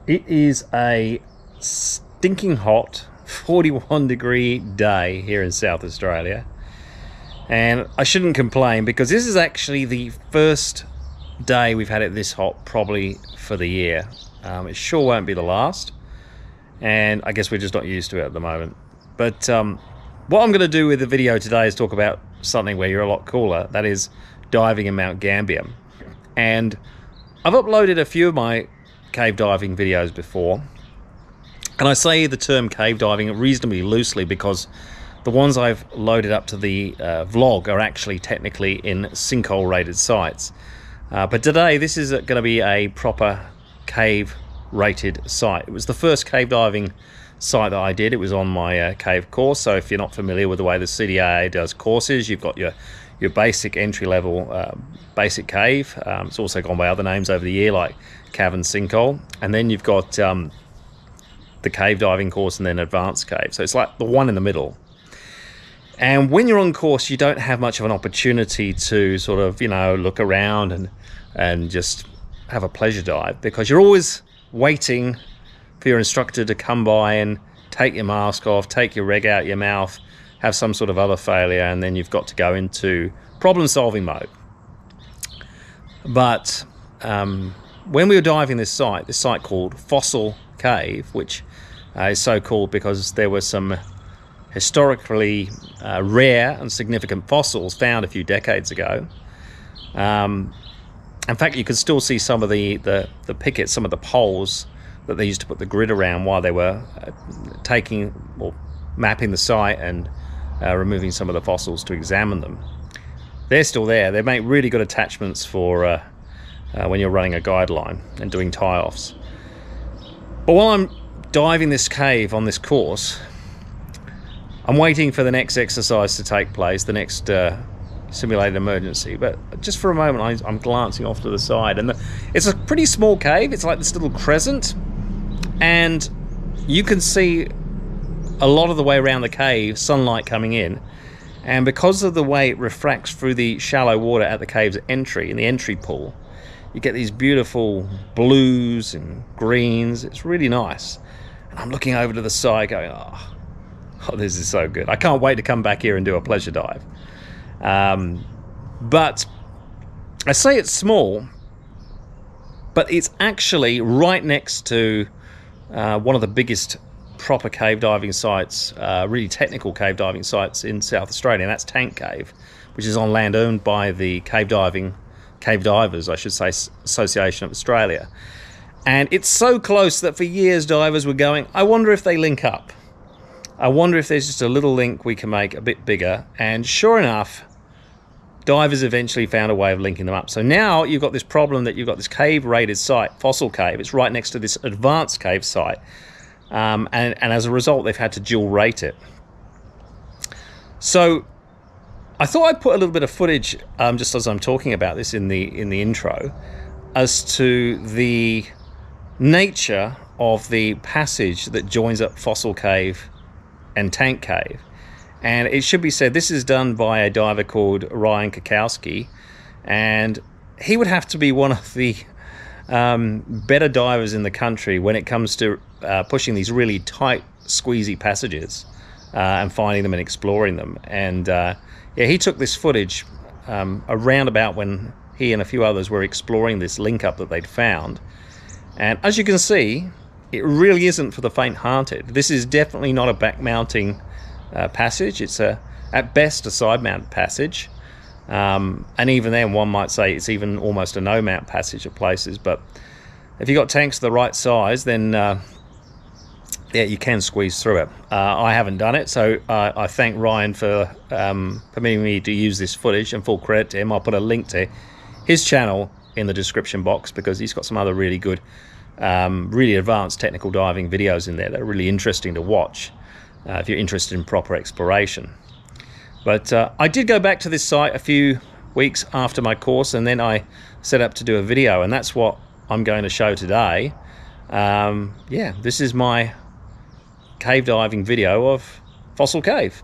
It is a stinking hot 41-degree day here in South Australia, and I shouldn't complain because this is actually the first day we've had it this hot probably for the year. It sure won't be the last, and I guess we're just not used to it at the moment. But what I'm going to do with the video today is talk about something where you're a lot cooler, that is diving in Mount Gambier. And I've uploaded a few of my cave diving videos before, and I say the term cave diving reasonably loosely because the ones I've loaded up to the vlog are actually technically in sinkhole rated sites, but today this is going to be a proper cave rated site. It was the first cave diving site that I did. It was on my cave course. So if you're not familiar with the way the CDIA does courses, you've got your basic entry-level basic cave. It's also gone by other names over the year like cavern sinkhole, and then you've got the cave diving course and then advanced cave. So it's like the one in the middle. And when you're on course, you don't have much of an opportunity to sort of, you know, look around and just have a pleasure dive, because you're always waiting for your instructor to come by and take your mask off, take your reg out your mouth, have some sort of other failure, and then you've got to go into problem-solving mode. But when we were diving this site called Fossil Cave, which is so called because there were some historically rare and significant fossils found a few decades ago. In fact, you could still see some of the pickets, some of the poles that they used to put the grid around while they were taking or mapping the site and removing some of the fossils to examine them. They're still there. They make really good attachments for when you're running a guideline and doing tie-offs. But while I'm diving this cave on this course, I'm waiting for the next exercise to take place, the next simulated emergency. But just for a moment, I'm glancing off to the side, and it's a pretty small cave. It's like this little crescent, and you can see a lot of the way around the cave, sunlight coming in, and because of the way it refracts through the shallow water at the cave's entry, in the entry pool, you get these beautiful blues and greens. It's really nice. And I'm looking over to the side going, oh, this is so good. I can't wait to come back here and do a pleasure dive. But I say it's small, but it's actually right next to one of the biggest proper cave diving sites, really technical cave diving sites in South Australia, and that's Tank Cave, which is on land owned by the Cave Divers, I should say, Association of Australia. And it's so close that for years divers were going, I wonder if they link up. I wonder if there's just a little link we can make a bit bigger. And sure enough, divers eventually found a way of linking them up. So now you've got this problem that you've got this cave-rated site, Fossil Cave. It's right next to this advanced cave site. And as a result, they've had to dual rate it. So I thought I'd put a little bit of footage, just as I'm talking about this in the intro, as to the nature of the passage that joins up Fossil Cave and Tank Cave. And it should be said, this is done by a diver called Ryan Kaczkowski, and he would have to be one of the better divers in the country when it comes to pushing these really tight, squeezy passages and finding them and exploring them. And yeah, he took this footage around about when he and a few others were exploring this link-up that they'd found. And as you can see, it really isn't for the faint-hearted. This is definitely not a back-mounting passage. It's at best a side-mount passage. And even then, one might say it's even almost a no-mount passage at places. But if you've got tanks the right size, then yeah, you can squeeze through it. I haven't done it, so I thank Ryan for permitting me to use this footage, and full credit to him. I'll put a link to his channel in the description box because he's got some other really good, really advanced technical diving videos in there that are really interesting to watch if you're interested in proper exploration. But I did go back to this site a few weeks after my course, and then I set up to do a video, and that's what I'm going to show today. Yeah, this is my cave diving video of Fossil Cave.